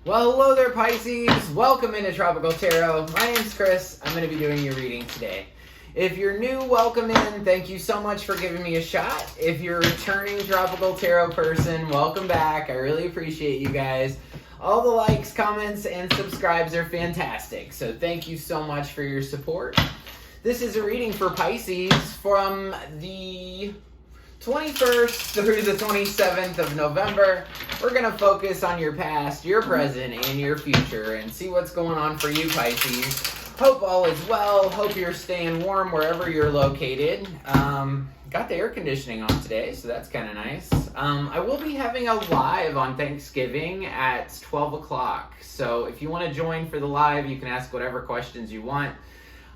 Well, hello there, Pisces. Welcome into Tropical Tarot. My name's Chris. I'm going to be doing your reading today. If you're new, welcome in. Thank you so much for giving me a shot. If you're a returning Tropical Tarot person, welcome back. I really appreciate you guys. All the likes, comments, and subscribes are fantastic. So thank you so much for your support. This is a reading for Pisces from the 21st through the 27th of November. We're going to focus on your past, your present, and your future and see what's going on for you, Pisces. Hope all is well. Hope you're staying warm wherever you're located. Got the air conditioning on today, so that's kind of nice. I will be having a live on Thanksgiving at 12 o'clock. So if you want to join for the live, you can ask whatever questions you want.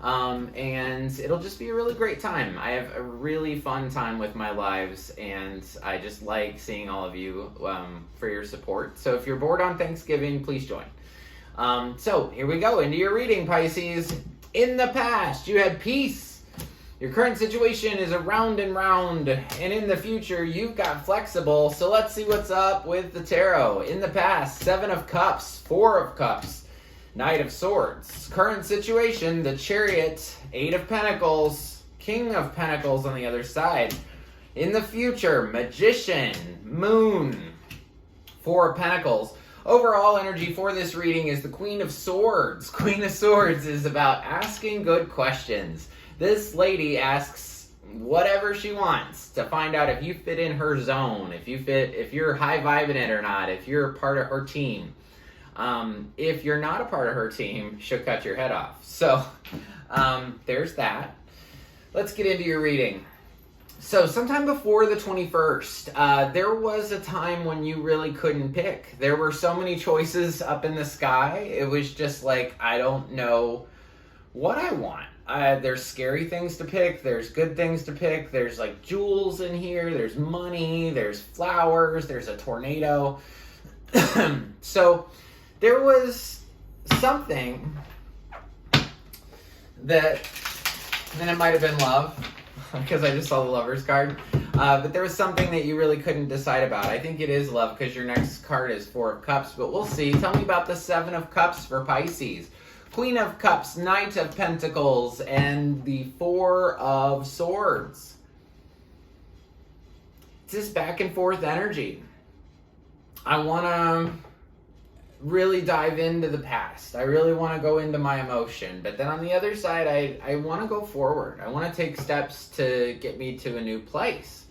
And it'll just be a really great time. I have a really fun time with my lives, and I just like seeing all of you for your support. So if you're bored on Thanksgiving, please join. So here we go into your reading, Pisces. In the past, you had peace. Your current situation is around and round, and in the future, you've got flexible. So let's see what's up with the tarot. In the past, 7 of Cups, 4 of Cups, Knight of Swords. Current situation, the Chariot, 8 of Pentacles, King of Pentacles on the other side. In the future, Magician, Moon, 4 of Pentacles. Overall energy for this reading is the Queen of Swords. Queen of Swords is about asking good questions. This lady asks whatever she wants to find out if you fit in her zone, if you're high vibing it or not, if you're a part of her team. If you're not a part of her team, she'll cut your head off. So, there's that. Let's get into your reading. So, sometime before the 21st, there was a time when you really couldn't pick. There were so many choices up in the sky. It was just like, I don't know what I want. There's scary things to pick. There's good things to pick. There's like jewels in here. There's money. There's flowers. There's a tornado. So, there was something that, and it might have been love, because I just saw the Lover's card, but there was something that you really couldn't decide about. I think it is love, because your next card is 4 of Cups, but we'll see. Tell me about the 7 of Cups for Pisces. Queen of Cups, Knight of Pentacles, and the 4 of Swords. It's this back and forth energy. I want to really dive into the past. I really want to go into my emotion. But then on the other side, I want to go forward. I want to take steps to get me to a new place.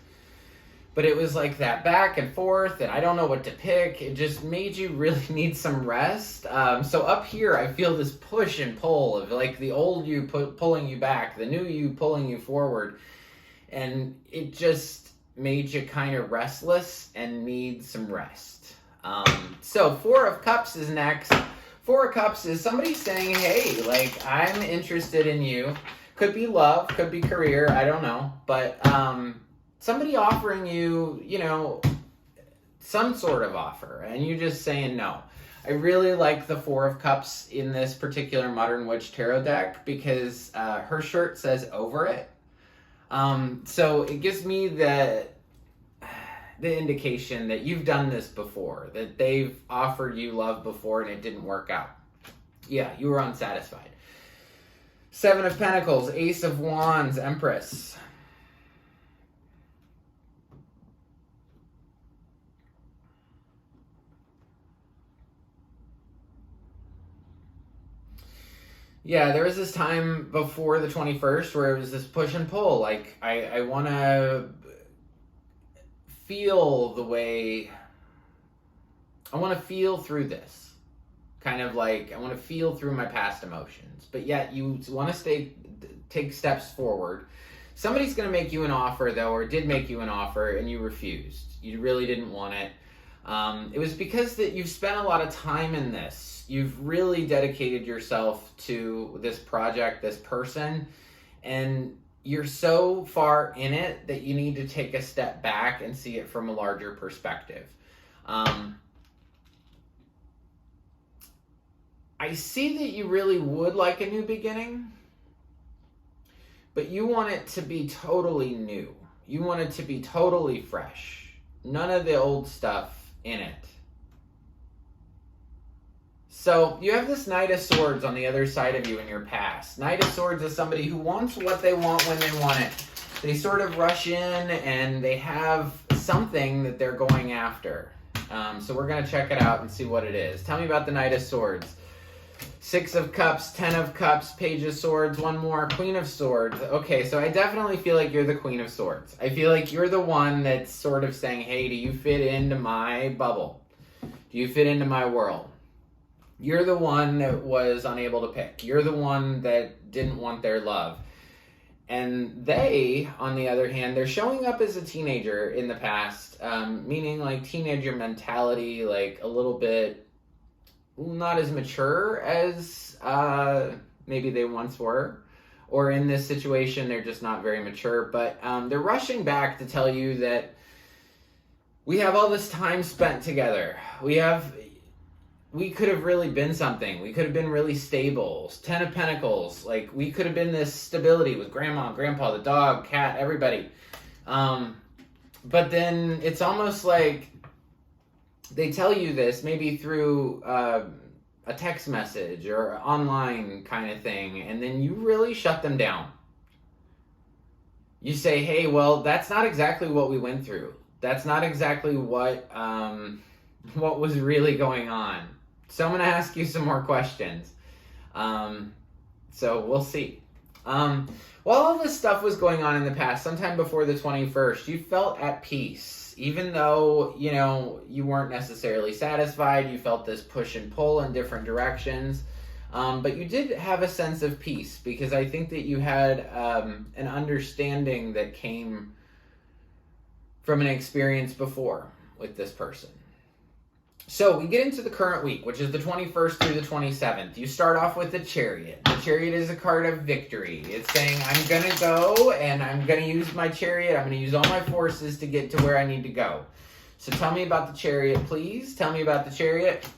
But it was like that back and forth, and I don't know what to pick. It just made you really need some rest. So up here, I feel this push and pull of like the old you pulling you back, the new you pulling you forward. And it just made you kind of restless and need some rest. So 4 of Cups is next. 4 of Cups is somebody saying, hey, like, I'm interested in you. Could be love, could be career, I don't know. But somebody offering you, some sort of offer, and you just saying no. I really like the 4 of Cups in this particular Modern Witch Tarot deck because her shirt says over it. So it gives me the indication that you've done this before, that they've offered you love before and it didn't work out. Yeah, you were unsatisfied. 7 of Pentacles, Ace of Wands, Empress. Yeah, there was this time before the 21st where it was this push and pull. Like, I want to feel the way, I want to feel through this. Kind of like, I want to feel through my past emotions. But yet, you want to take steps forward. Somebody's going to make you an offer, though, or did make you an offer, and you refused. You really didn't want it. It was because that you've spent a lot of time in this. You've really dedicated yourself to this project, this person, and you're so far in it that you need to take a step back and see it from a larger perspective. I see that you really would like a new beginning, but you want it to be totally new. You want it to be totally fresh. None of the old stuff in it. So you have this Knight of Swords on the other side of you in your past. Knight of Swords is somebody who wants what they want when they want it. They sort of rush in and they have something that they're going after. So we're going to check it out and see what it is. Tell me about the Knight of Swords. 6 of Cups, 10 of Cups, Page of Swords, one more, Queen of Swords. Okay, so I definitely feel like you're the Queen of Swords. I feel like you're the one that's sort of saying, hey, do you fit into my bubble? Do you fit into my world? You're the one that was unable to pick. You're the one that didn't want their love. And they, on the other hand, they're showing up as a teenager in the past, meaning like teenager mentality, like a little bit not as mature as maybe they once were. Or in this situation, they're just not very mature. But they're rushing back to tell you that we have all this time spent together. We could have really been something. We could have been really stable. 10 of Pentacles. Like, we could have been this stability with grandma, grandpa, the dog, cat, everybody. But then it's almost like they tell you this maybe through a text message or online kind of thing, and then you really shut them down. You say, hey, well, that's not exactly what we went through. That's not exactly what was really going on. So I'm going to ask you some more questions. So we'll see. While all this stuff was going on in the past, sometime before the 21st, you felt at peace. Even though, you weren't necessarily satisfied, you felt this push and pull in different directions. But you did have a sense of peace because I think that you had an understanding that came from an experience before with this person. So we get into the current week, which is the 21st through the 27th. You start off with the Chariot. The Chariot is a card of victory. It's saying, I'm going to go and I'm going to use my Chariot. I'm going to use all my forces to get to where I need to go. So tell me about the Chariot, please. Tell me about the Chariot.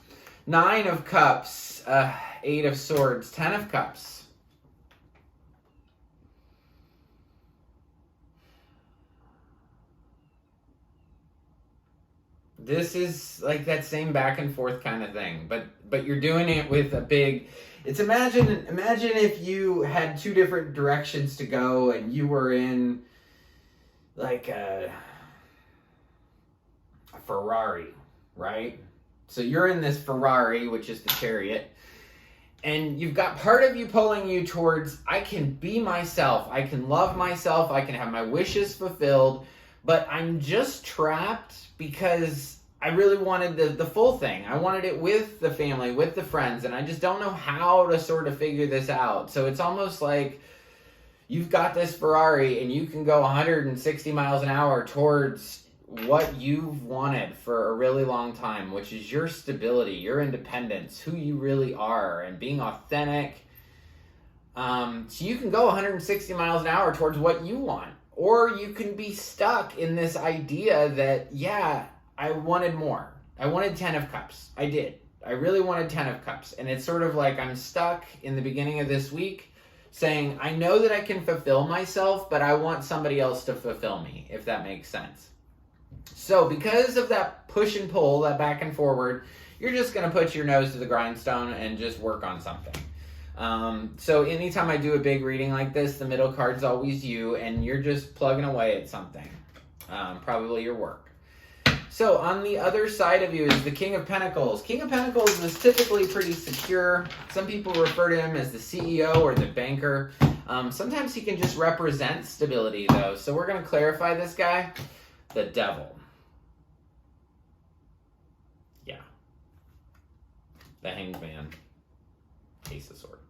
9 of Cups, 8 of Swords, 10 of Cups. This is like that same back and forth kind of thing, but you're doing it with a big. It's imagine if you had 2 different directions to go and you were in like a Ferrari, right? So you're in this Ferrari, which is the Chariot, and you've got part of you pulling you towards, I can be myself, I can love myself, I can have my wishes fulfilled, but I'm just trapped because I really wanted the full thing. I wanted it with the family, with the friends, and I just don't know how to sort of figure this out. So it's almost like you've got this Ferrari and you can go 160 miles an hour towards what you've wanted for a really long time, which is your stability, your independence, who you really are, and being authentic. So you can go 160 miles an hour towards what you want. Or you can be stuck in this idea that, yeah, I wanted more. I wanted 10 of Cups. I did. I really wanted 10 of Cups. And it's sort of like I'm stuck in the beginning of this week saying, I know that I can fulfill myself, but I want somebody else to fulfill me, if that makes sense. So because of that push and pull, that back and forward, you're just going to put your nose to the grindstone and just work on something. So anytime I do a big reading like this, the middle card's always you, and you're just plugging away at something, probably your work. So on the other side of you is the King of Pentacles. King of Pentacles is typically pretty secure. Some people refer to him as the CEO or the banker. Sometimes he can just represent stability, though. So we're going to clarify this guy. The Devil. Yeah. The Hanged Man. Ace of Swords.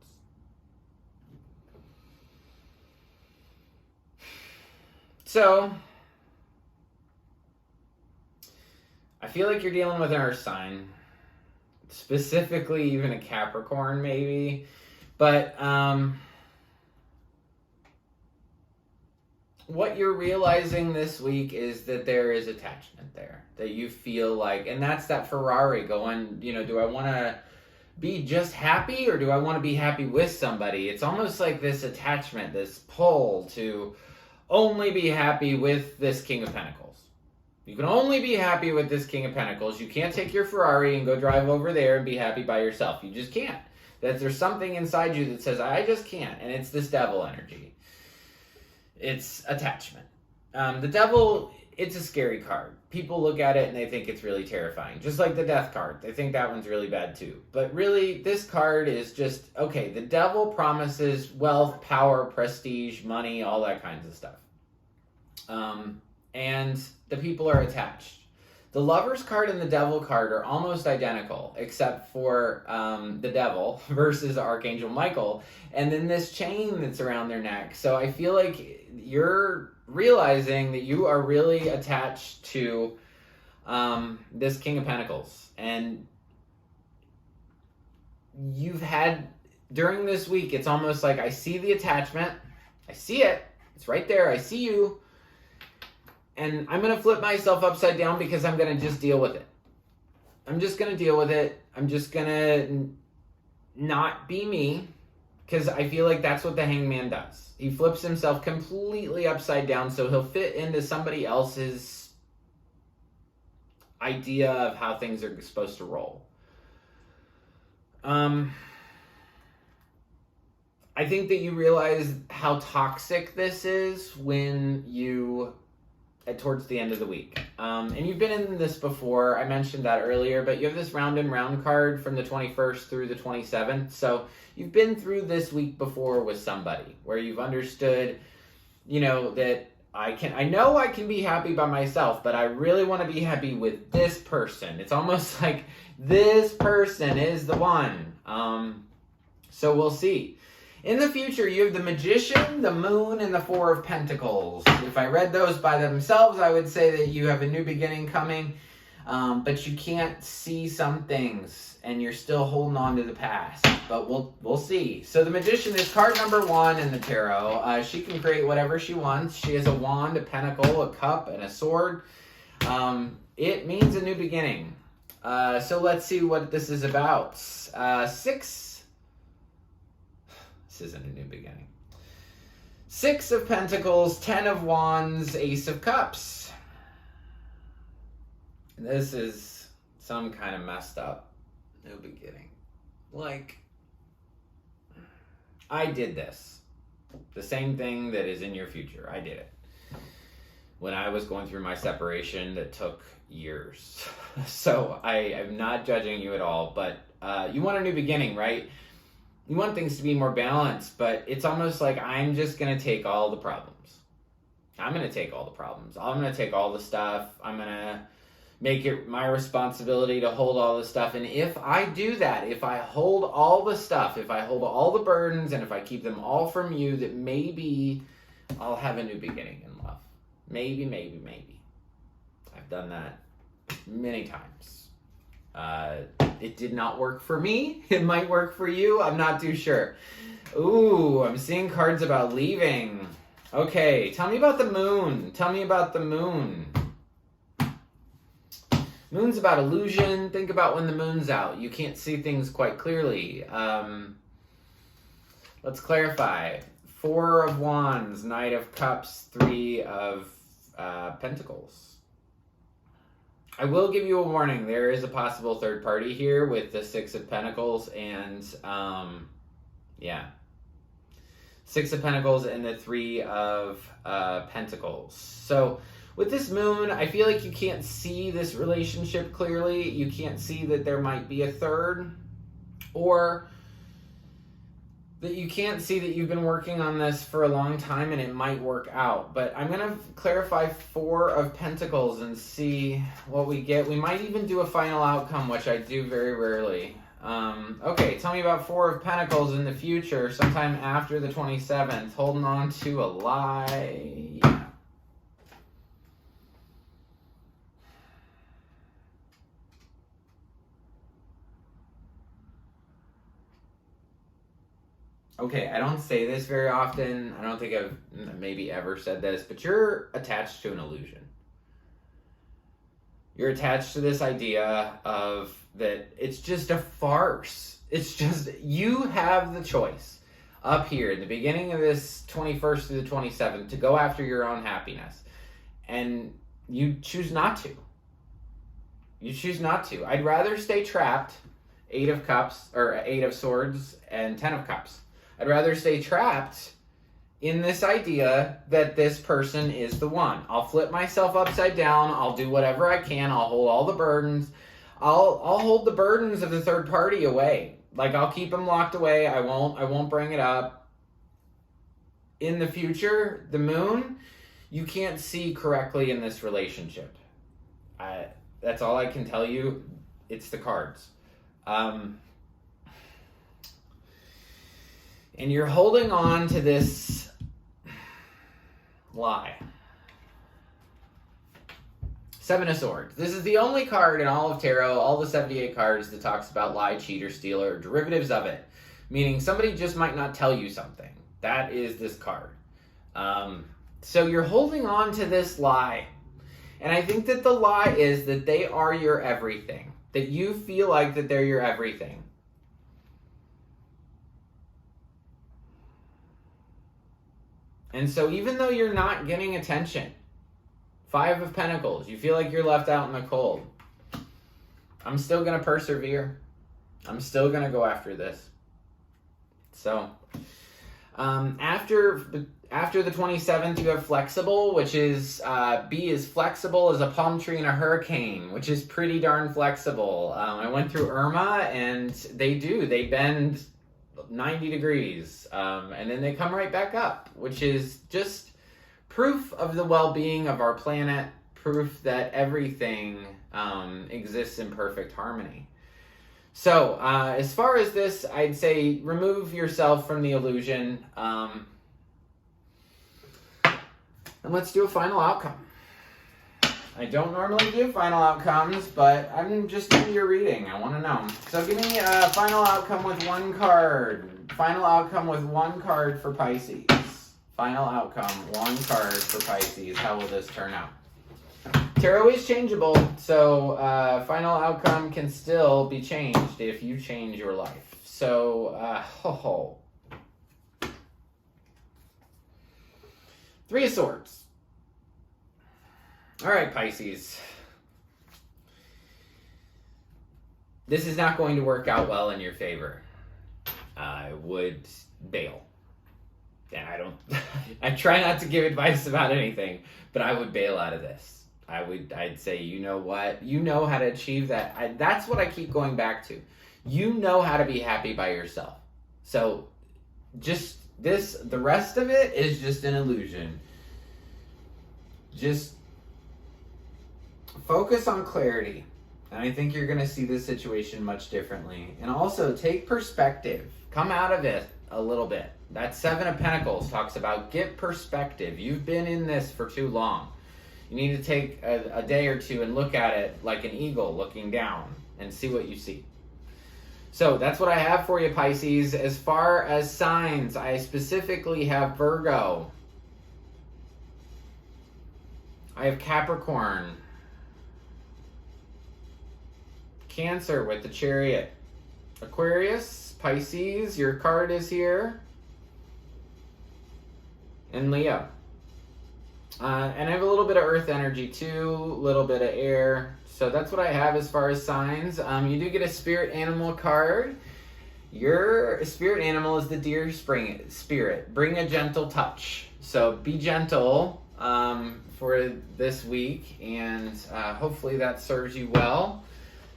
So, I feel like you're dealing with an earth sign, specifically even a Capricorn maybe, but what you're realizing this week is that there is attachment there, that you feel like, and that's that Ferrari going, do I want to be just happy or do I want to be happy with somebody? It's almost like this attachment, this pull to only be happy with this King of Pentacles. You can only be happy with this King of Pentacles. You can't take your Ferrari and go drive over there and be happy by yourself. You just can't. There's something inside you that says, I just can't. And it's this devil energy. It's attachment. The devil, it's a scary card. People look at it and they think it's really terrifying. Just like the death card. They think that one's really bad too. But really, this card is just, okay, the devil promises wealth, power, prestige, money, all that kinds of stuff. And the people are attached. The Lover's card and the Devil card are almost identical, except for the Devil versus Archangel Michael, and then this chain that's around their neck. So I feel like you're realizing that you are really attached to this King of Pentacles. And you've had, during this week, it's almost like I see the attachment. I see it. It's right there. I see you. And I'm going to flip myself upside down because I'm going to just deal with it. I'm just going to deal with it. I'm just going to not be me, because I feel like that's what the Hangman does. He flips himself completely upside down so he'll fit into somebody else's idea of how things are supposed to roll. I think that you realize how toxic this is when you... towards the end of the week. And you've been in this before. I mentioned that earlier, but you have this round and round card from the 21st through the 27th. So you've been through this week before with somebody where you've understood, that I know I can be happy by myself, but I really want to be happy with this person. It's almost like this person is the one. So we'll see. In the future, you have the Magician, the Moon, and the Four of Pentacles. If I read those by themselves, I would say that you have a new beginning coming, but you can't see some things, and you're still holding on to the past. But we'll see. So the Magician is card number 1 in the tarot. She can create whatever she wants. She has a wand, a pentacle, a cup, and a sword. It means a new beginning. So let's see what this is about. 6... This isn't a new beginning. 6 of Pentacles, 10 of Wands, Ace of Cups. This is some kind of messed up new beginning. Like, I did this. The same thing that is in your future. I did it. When I was going through my separation that took years. So I am not judging you at all, but you want a new beginning, right? You want things to be more balanced, but it's almost like I'm just going to take all the problems. I'm going to take all the problems. I'm going to take all the stuff. I'm going to make it my responsibility to hold all the stuff. And if I do that, if I hold all the stuff, if I hold all the burdens, and if I keep them all from you, that maybe I'll have a new beginning in love. Maybe. I've done that many times. It did not work for me. It might work for you. I'm not too sure. Ooh, I'm seeing cards about leaving. Okay, tell me about the moon. Tell me about the moon. Moon's about illusion. Think about when the moon's out. You can't see things quite clearly. Let's clarify. 4 of Wands, Knight of Cups, 3 of Pentacles. I will give you a warning. There is a possible third party here with the 6 of Pentacles and, 6 of Pentacles and the 3 of Pentacles. So with this moon, I feel like you can't see this relationship clearly. You can't see that there might be a third, or that you can't see that you've been working on this for a long time and it might work out. But I'm going to clarify 4 of Pentacles and see what we get. We might even do a final outcome, which I do very rarely. Okay, tell me about 4 of Pentacles in the future, sometime after the 27th. Holding on to a lie. Yeah. Okay, I don't say this very often. I don't think I've maybe ever said this, but you're attached to an illusion. You're attached to this idea of that it's just a farce. It's just, you have the choice up here in the beginning of this 21st through the 27th to go after your own happiness. And you choose not to. You choose not to. I'd rather stay trapped, 8 of cups, or 8 of swords and 10 of cups. I'd rather stay trapped in this idea that this person is the one. I'll flip myself upside down. I'll do whatever I can. I'll hold all the burdens. I'll hold the burdens of the third party away. Like, I'll keep them locked away. I won't bring it up. In the future, the moon, you can't see correctly in this relationship. That's all I can tell you. It's the cards. And you're holding on to this lie. 7 of Swords. This is the only card in all of tarot, all the 78 cards, that talks about lie, cheat, or steal, or derivatives of it. Meaning somebody just might not tell you something. That is this card. So you're holding on to this lie. And I think that the lie is that they are your everything. That you feel like that they're your everything. And so even though you're not getting attention, 5 of Pentacles, you feel like you're left out in the cold. I'm still going to persevere. I'm still going to go after this. So, after the 27th, you have Flexible, which is, be as flexible as a palm tree in a hurricane, which is pretty darn flexible. I went through Irma, and they bend 90 degrees, and then they come right back up, which is just proof of the well-being of our planet, proof that everything exists in perfect harmony. So, as far as this, I'd say remove yourself from the illusion, and let's do a final outcome. I don't normally do final outcomes, but I'm just doing your reading. I want to know. So give me a final outcome with 1 card. Final outcome with 1 card for Pisces. Final outcome, 1 card for Pisces. How will this turn out? Tarot is changeable, so final outcome can still be changed if you change your life. So, 3 of Swords. All right, Pisces. This is not going to work out well in your favor. I would bail. And I try not to give advice about anything, but I would bail out of this. I'd say, you know what? You know how to achieve that. That's what I keep going back to. You know how to be happy by yourself. So just the rest of it is just an illusion. Just focus on clarity. And I think you're going to see this situation much differently. And also take perspective. Come out of it a little bit. That 7 of Pentacles talks about get perspective. You've been in this for too long. You need to take a day or two and look at it like an eagle looking down and see what you see. So that's what I have for you, Pisces. As far as signs, I specifically have Virgo. I have Capricorn. Cancer with the Chariot. Aquarius, Pisces, your card is here. And Leo. And I have a little bit of earth energy too, a little bit of air. So that's what I have as far as signs. You do get a spirit animal card. Your spirit animal is the deer spirit. Bring a gentle touch. So be gentle for this week, and hopefully that serves you well.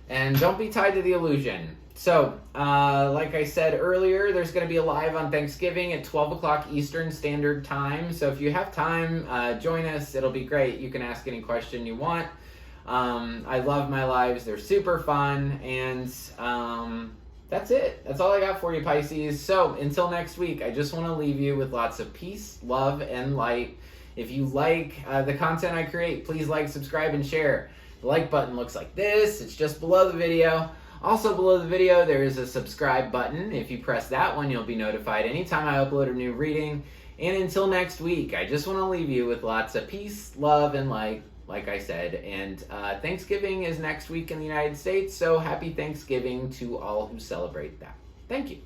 And don't be tied to the illusion. So, like I said earlier, there's going to be a live on Thanksgiving at 12 o'clock Eastern Standard Time. So if you have time, join us. It'll be great. You can ask any question you want. I love my lives. They're super fun. And that's it. That's all I got for you, Pisces. So until next week, I just want to leave you with lots of peace, love, and light. If you like the content I create, please like, subscribe, and share. The like button looks like this. It's just below the video. Also below the video, there is a subscribe button. If you press that one, you'll be notified anytime I upload a new reading. And until next week, I just want to leave you with lots of peace, love, and light, like I said. And Thanksgiving is next week in the United States, so happy Thanksgiving to all who celebrate that. Thank you.